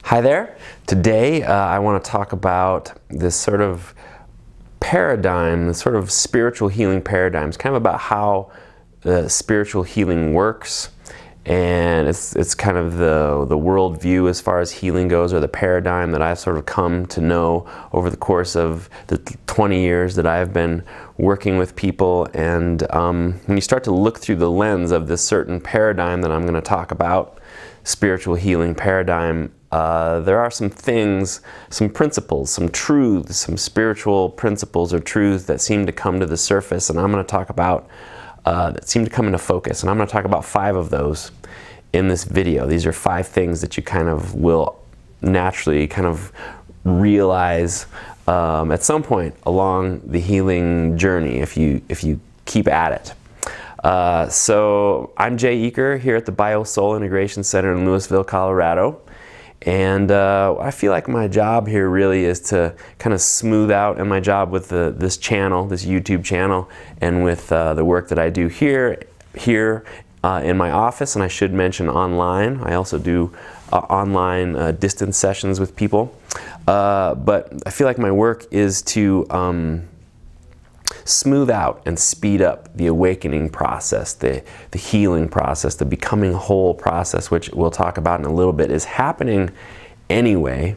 Hi there. Today I want to talk about this sort of paradigm, this sort of spiritual healing paradigm. It's kind of about how spiritual healing works, and it's kind of the worldview as far as healing goes, or the paradigm that I've sort of come to know over the course of the 20 years that I've been working with people. And when you start to look through the lens of this certain paradigm that I'm going to talk about, spiritual healing paradigm, there are some things, some principles, some truths, some spiritual principles or truths that seem to come to the surface, and I'm going to talk about that seem to come into focus, and I'm going to talk about 5 of those in this video. These are 5 things that you kind of will naturally kind of realize at some point along the healing journey if you keep at it. So I'm Jay Eaker here at the BioSoul Integration Center in Louisville, Colorado. And I feel like my job here really is to kind of smooth out, and my job with this channel, this YouTube channel, and with the work that I do here in my office, and I should mention online. I also do online distance sessions with people. But I feel like my work is to smooth out and speed up the awakening process, the healing process, the becoming whole process, which we'll talk about in a little bit, is happening anyway.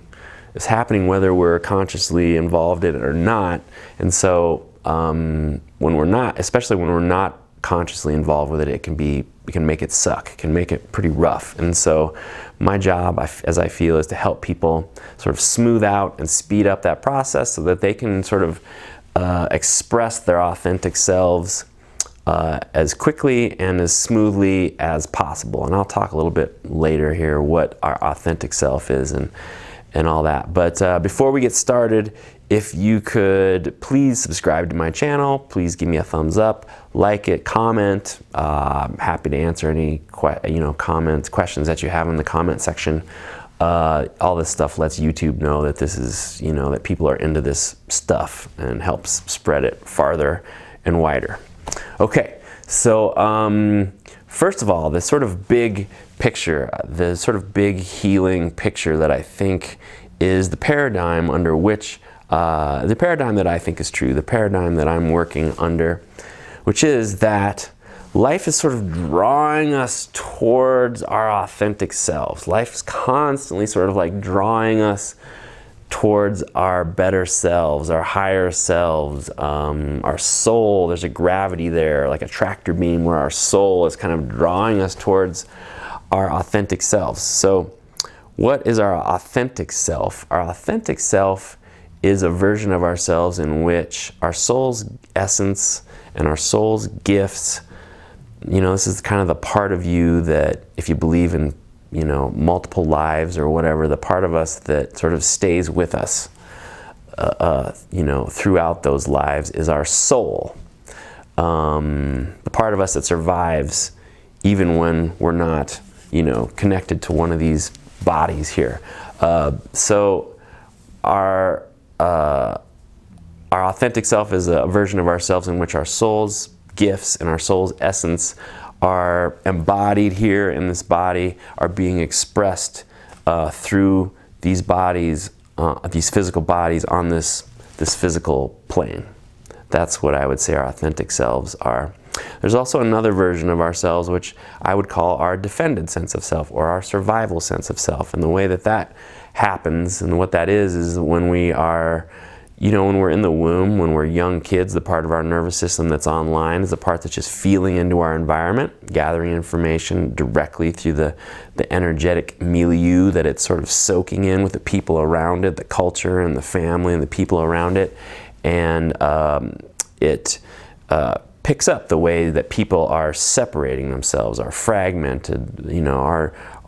It's happening whether we're consciously involved in it or not. And so when we're not, especially when we're not consciously involved with it, it can make it suck. It can make it pretty rough. And so my job, as I feel, is to help people sort of smooth out and speed up that process so that they can sort of express their authentic selves as quickly and as smoothly as possible. And I'll talk a little bit later here what our authentic self is and all that. But before we get started, if you could please subscribe to my channel, please give me a thumbs up, like it, comment. I'm happy to answer any comments, questions that you have in the comment section. All this stuff lets YouTube know that this is, that people are into this stuff, and helps spread it farther and wider. Okay, so first of all, this sort of big picture, the sort of big healing picture that I think is the paradigm under which, the paradigm that I think is true, the paradigm that I'm working under, which is that life is sort of drawing us towards our authentic selves. Life is constantly sort of like drawing us towards our better selves, our higher selves, our soul. There's a gravity there, like a tractor beam, where our soul is kind of drawing us towards our authentic selves. So what is our authentic self? Our authentic self is a version of ourselves in which our soul's essence and our soul's gifts, this is kind of the part of you that, if you believe in, multiple lives or whatever, the part of us that sort of stays with us, throughout those lives is our soul. The part of us that survives even when we're not, connected to one of these bodies here. So our authentic self is a version of ourselves in which our soul's gifts and our soul's essence are embodied here in this body, are being expressed through these bodies, these physical bodies on this physical plane. That's what I would say our authentic selves are. There's also another version of ourselves which I would call our defended sense of self, or our survival sense of self. And the way that happens, and what that is when we are, when we're in the womb, when we're young kids, the part of our nervous system that's online is the part that's just feeling into our environment, gathering information directly through the energetic milieu that it's sort of soaking in with the people around it, the culture and the family and the people around it. And it picks up the way that people are separating themselves, are fragmented,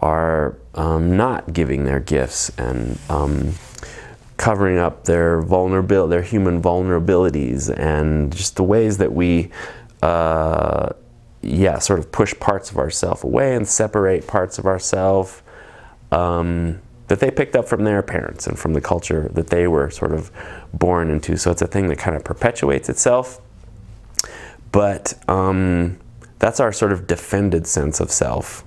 are not giving their gifts, and covering up their human vulnerabilities, and just the ways that we, sort of push parts of ourselves away and separate parts of ourselves that they picked up from their parents and from the culture that they were sort of born into. So it's a thing that kind of perpetuates itself. But that's our sort of defended sense of self.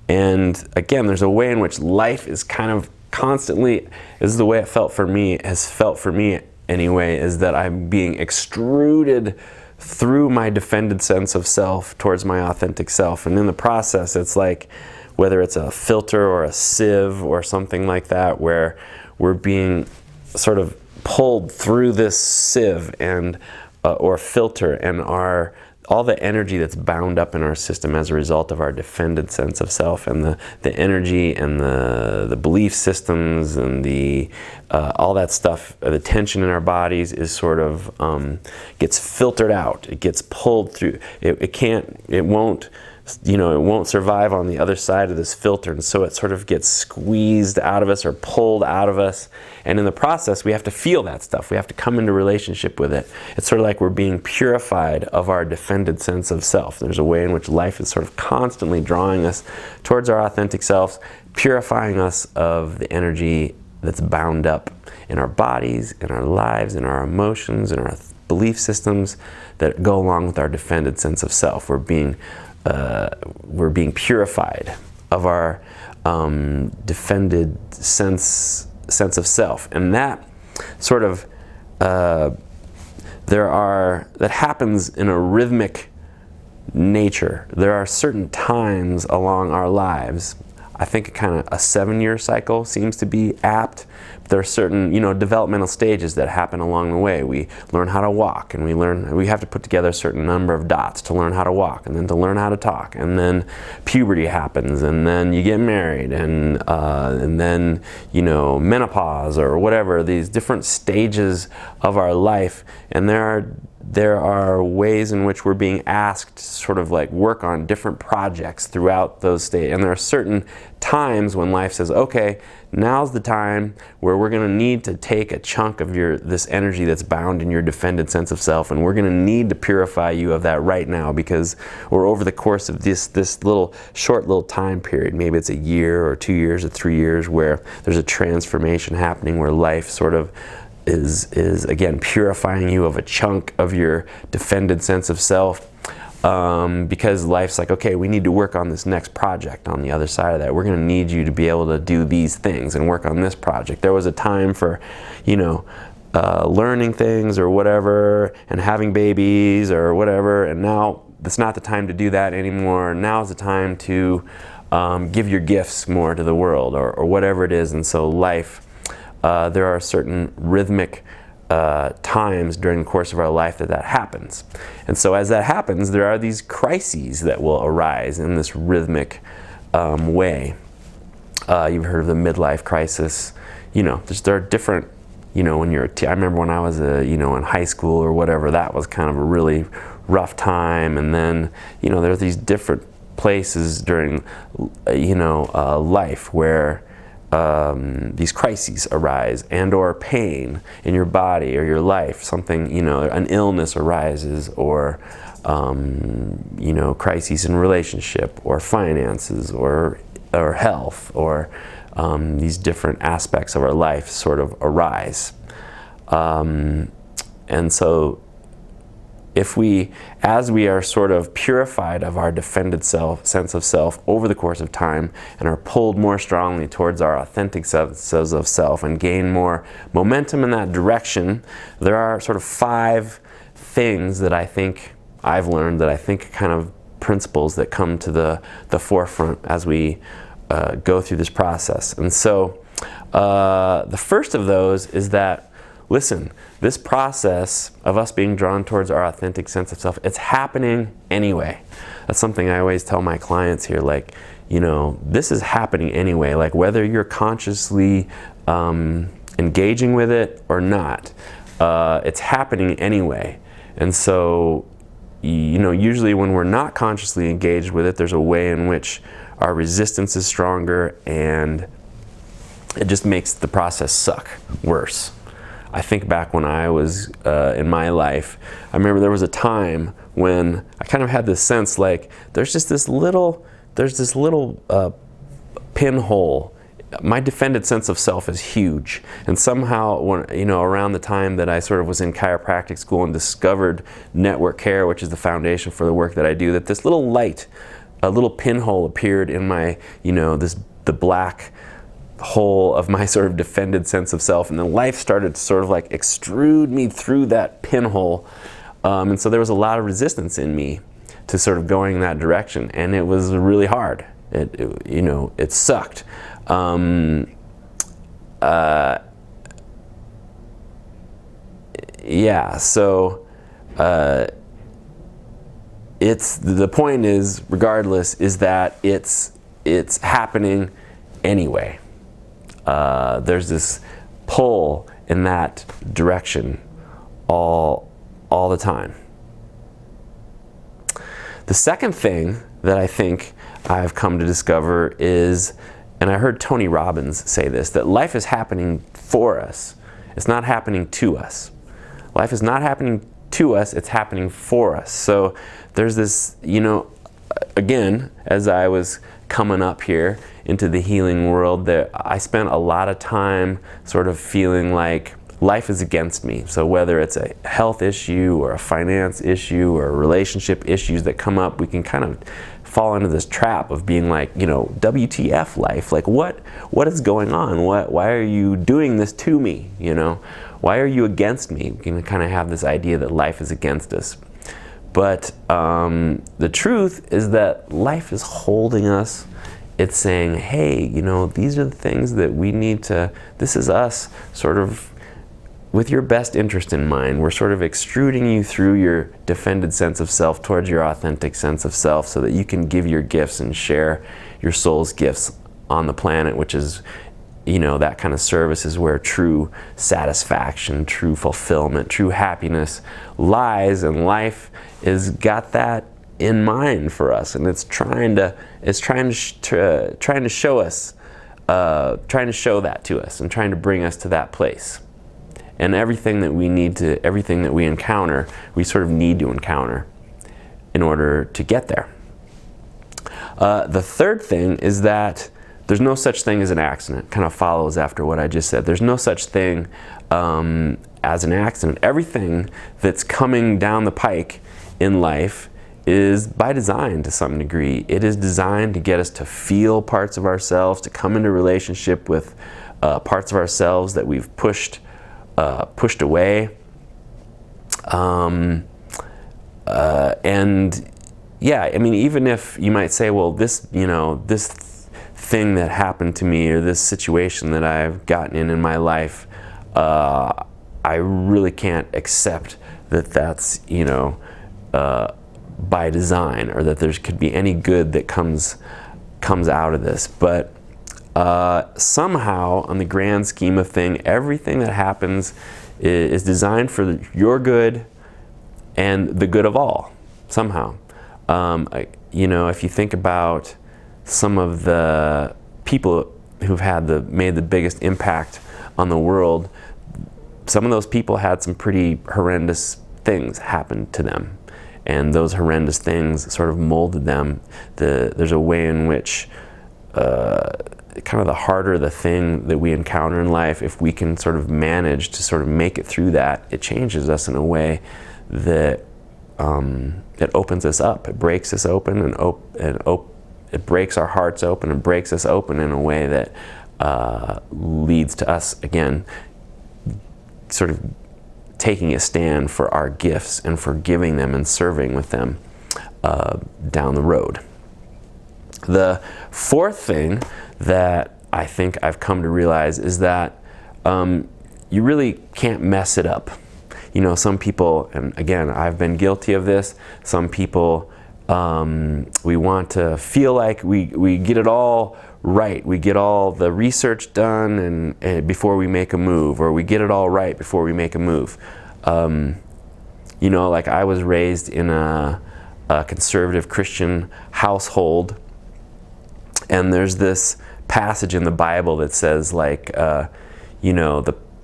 And again, there's a way in which life is kind of constantly, this is the way it felt for me, has felt for me anyway, is that I'm being extruded through my defended sense of self towards my authentic self. And in the process, it's like, whether it's a filter or a sieve or something like that, where we're being sort of pulled through this sieve and or filter, and all the energy that's bound up in our system as a result of our defended sense of self, and the energy and the belief systems and all that stuff, the tension in our bodies is sort of gets filtered out. It gets pulled through. It won't survive on the other side of this filter, and so it sort of gets squeezed out of us or pulled out of us. And in the process, we have to feel that stuff. We have to come into relationship with it. It's sort of like we're being purified of our defended sense of self. There's a way in which life is sort of constantly drawing us towards our authentic selves, purifying us of the energy that's bound up in our bodies, in our lives, in our emotions, in our belief systems that go along with our defended sense of self. We're being purified of our defended sense of self, and that sort of that happens in a rhythmic nature. There are certain times along our lives. I think kind of a 7-year cycle seems to be apt. There are certain, developmental stages that happen along the way. We learn how to walk, and we have to put together a certain number of dots to learn how to walk, and then to learn how to talk, and then puberty happens, and then you get married, and then menopause or whatever. These different stages of our life, and there are ways in which we're being asked to sort of like work on different projects throughout those stages. And there are certain times when life says, okay, now's the time where we're going to need to take a chunk of this energy that's bound in your defended sense of self, and we're going to need to purify you of that right now, because we're over the course of this short little time period. Maybe it's a year or 2 years or 3 years where there's a transformation happening, where life sort of is again purifying you of a chunk of your defended sense of self, because life's like, okay, we need to work on this next project on the other side of that. We're going to need you to be able to do these things and work on this project. There was a time for learning things or whatever, and having babies or whatever, and now it's not the time to do that anymore. Now's the time to give your gifts more to the world, or whatever it is. And so life, there are certain rhythmic times during the course of our life that happens. And so as that happens, there are these crises that will arise in this rhythmic way. You've heard of the midlife crisis. There are different, when you're I remember when I was in high school or whatever, that was kind of a really rough time. And then, there are these different places during, life where these crises arise, and or pain in your body or your life, something, an illness arises, or crises in relationship or finances or health, or these different aspects of our life sort of arise. And so as we are sort of purified of our defended sense of self over the course of time, and are pulled more strongly towards our authentic sense of self, and gain more momentum in that direction, there are sort of 5 things that I think I've learned, that I think kind of principles that come to the forefront as we go through this process. And so the first of those is that, listen, this process of us being drawn towards our authentic sense of self, it's happening anyway. That's something I always tell my clients here, like, this is happening anyway, like whether you're consciously engaging with it or not, it's happening anyway. And so, usually when we're not consciously engaged with it, there's a way in which our resistance is stronger, and it just makes the process suck worse. I think back when I was in my life, I remember there was a time when I kind of had this sense like there's this little pinhole. My defended sense of self is huge, and somehow, around the time that I sort of was in chiropractic school and discovered network care, which is the foundation for the work that I do, that this little light a little pinhole appeared in my, the black hole of my sort of defended sense of self, and then life started to sort of like extrude me through that pinhole, and so there was a lot of resistance in me to sort of going in that direction, and it was really hard. It sucked. So the point is, regardless, is that it's happening anyway. There's this pull in that direction all the time. The second thing that I think I've come to discover is, and I heard Tony Robbins say this, that life is happening for us. It's not happening to us. Life is not happening to us, it's happening for us. So there's this, again, as I was coming up here into the healing world, that I spent a lot of time sort of feeling like life is against me. So whether it's a health issue or a finance issue or relationship issues that come up, we can kind of fall into this trap of being like, WTF life? Like what is going on? Why are you doing this to me? Why are you against me? We can kind of have this idea that life is against us. But the truth is that life is holding us. It's saying, hey, these are the things that we need to, this is us sort of with your best interest in mind. We're sort of extruding you through your defended sense of self towards your authentic sense of self so that you can give your gifts and share your soul's gifts on the planet, which is, that kind of service is where true satisfaction, true fulfillment, true happiness lies, and life has got that in mind for us, and it's trying to show us, trying to show that to us, and trying to bring us to that place. And everything that we encounter, we sort of need to encounter in order to get there. The third thing is that there's no such thing as an accident. Kind of follows after what I just said. There's no such thing as an accident. Everything that's coming down the pike in life is by design to some degree. It is designed to get us to feel parts of ourselves, to come into relationship with parts of ourselves that we've pushed away, even if you might say, well, this thing that happened to me, or this situation that I've gotten in my life, I really can't accept that that's by design, or that there could be any good that comes out of this. But somehow, on the grand scheme of things, everything that happens is designed for your good and the good of all, somehow. If you think about some of the people who've made the biggest impact on the world, some of those people had some pretty horrendous things happen to them, and those horrendous things sort of molded them. There's a way in which kind of the harder the thing that we encounter in life, if we can sort of manage to sort of make it through that, it changes us in a way that it opens us up. It breaks us open, it breaks our hearts open and breaks us open in a way that leads to us, again, sort of taking a stand for our gifts and for giving them and serving with them down the road. The fourth thing that I think I've come to realize is that you really can't mess it up. Some people, and again, I've been guilty of this, some people, we want to feel like we get it all right. We get all the research done and before we make a move, or we get it all right before we make a move. Like I was raised in a conservative Christian household, and there's this passage in the Bible that says, like,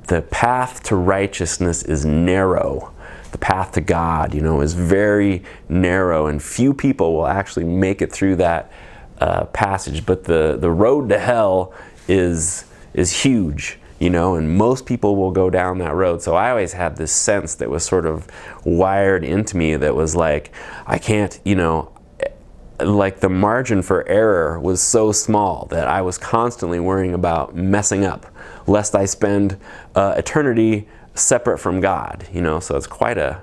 the path to righteousness is narrow. The path to God, is very narrow, and few people will actually make it through that passage. But the road to hell is huge, and most people will go down that road. So I always had this sense that was sort of wired into me that was like, I can't, like the margin for error was so small that I was constantly worrying about messing up, lest I spend eternity separate from God. You know, so it's quite a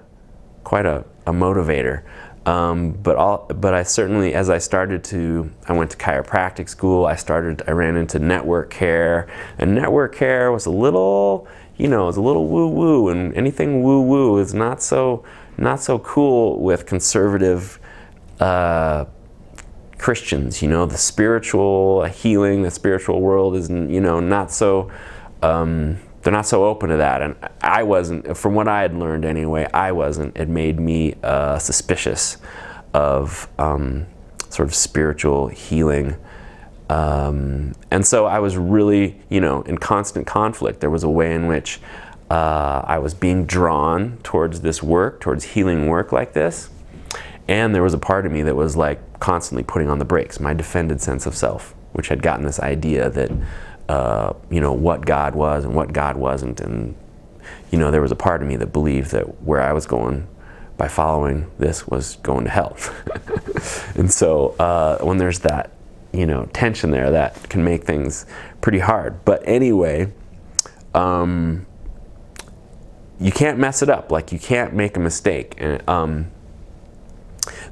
motivator. But I certainly, as I went to chiropractic school. I ran into network care, and network care was a little, woo-woo, and anything woo-woo is not so cool with conservative Christians. You know, the spiritual healing, the spiritual world is, not so, they're not so open to that. And I wasn't, from what I had learned anyway, I wasn't. It made me suspicious of sort of spiritual healing. And so I was really, in constant conflict. There was a way in which I was being drawn towards this work, towards healing work like this. And there was a part of me that was like constantly putting on the brakes, my defended sense of self, which had gotten this idea that, what God was and what God wasn't. And, there was a part of me that believed that where I was going by following this was going to hell. And so when there's that, tension there, that can make things pretty hard. But anyway, you can't mess it up. Like, you can't make a mistake. And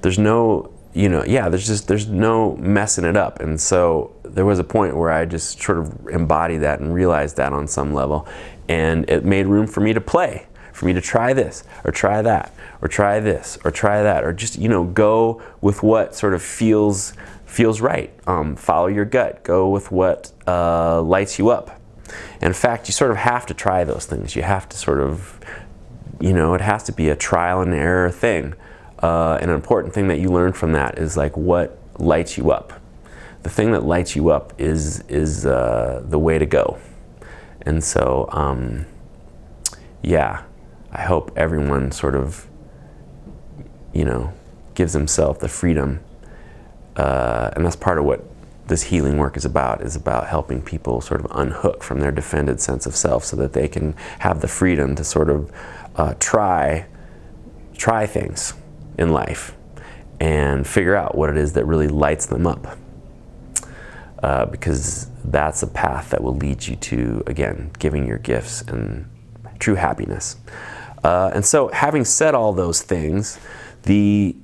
there's no, there's no messing it up. And so there was a point where I just sort of embodied that and realized that on some level. And it made room for me to play, for me to try this, or try that, or try this, or try that, or just, go with what sort of feels right. Follow your gut. Go with what lights you up. And in fact, you sort of have to try those things. You have to sort of, it has to be a trial and error thing. An important thing that you learn from that is like what lights you up. The thing that lights you up is the way to go. And so, I hope everyone sort of, gives himself the freedom. And that's part of what this healing work is about helping people sort of unhook from their defended sense of self so that they can have the freedom to sort of try things in life and figure out what it is that really lights them up. Because that's a path that will lead you to, again, giving your gifts and true happiness. And so, having said all those things, the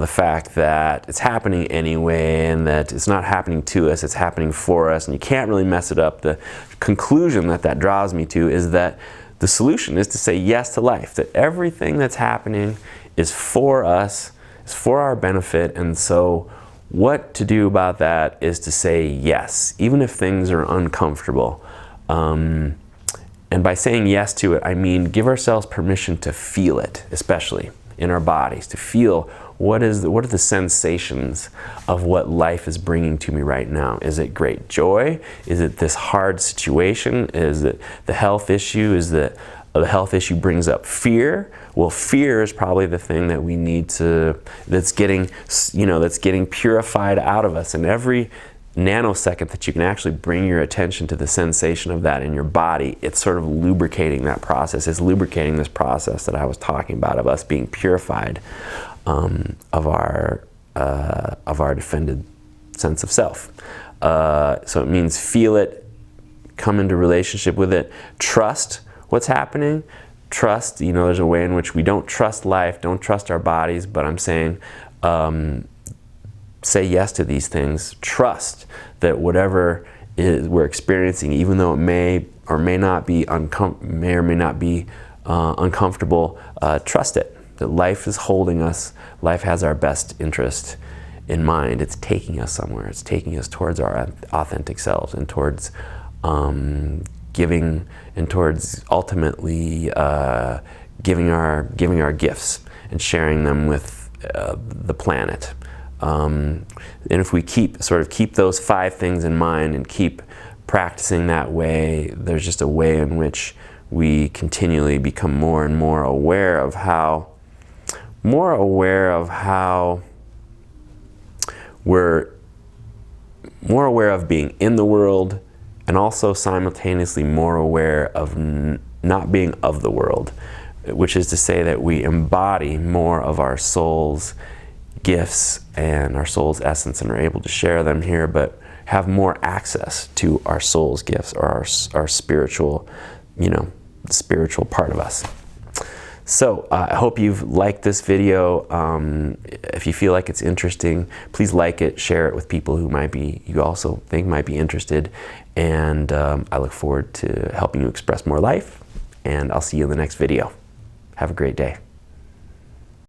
fact that it's happening anyway, and that it's not happening to us, it's happening for us, and you can't really mess it up. The conclusion that draws me to is that the solution is to say yes to life, that everything that's happening is for us, is for our benefit. And so what to do about that is to say yes, even if things are uncomfortable. And by saying yes to it, I mean give ourselves permission to feel it, especially in our bodies, to feel what are the sensations of what life is bringing to me right now. Is it great joy? Is it this hard situation? Is it the health issue? Is the health issue brings up fear? Well, fear is probably the thing that we need that's getting purified out of us. And every nanosecond that you can actually bring your attention to the sensation of that in your body, it's sort of lubricating that process. It's lubricating this process that I was talking about, of us being purified of our defended sense of self. So it means feel it, come into relationship with it, trust what's happening. Trust, there's a way in which we don't trust life, don't trust our bodies, but I'm saying say yes to these things. Trust that whatever we're experiencing, even though it may or may not be uncomfortable, trust it. That life is holding us. Life has our best interest in mind. It's taking us somewhere. It's taking us towards our authentic selves and towards giving, and towards ultimately giving our gifts and sharing them with the planet. And if we keep those 5 things in mind and keep practicing that way, there's just a way in which we continually become more and more aware of how we're more aware of being in the world, and also simultaneously more aware of not being of the world, which is to say that we embody more of our soul's gifts and our soul's essence and are able to share them here, but have more access to our soul's gifts, or our spiritual, spiritual part of us. So I hope you've liked this video. If you feel like it's interesting, please like it, share it with people who you also think might be interested. And I look forward to helping you express more life, and I'll see you in the next video. Have a great day.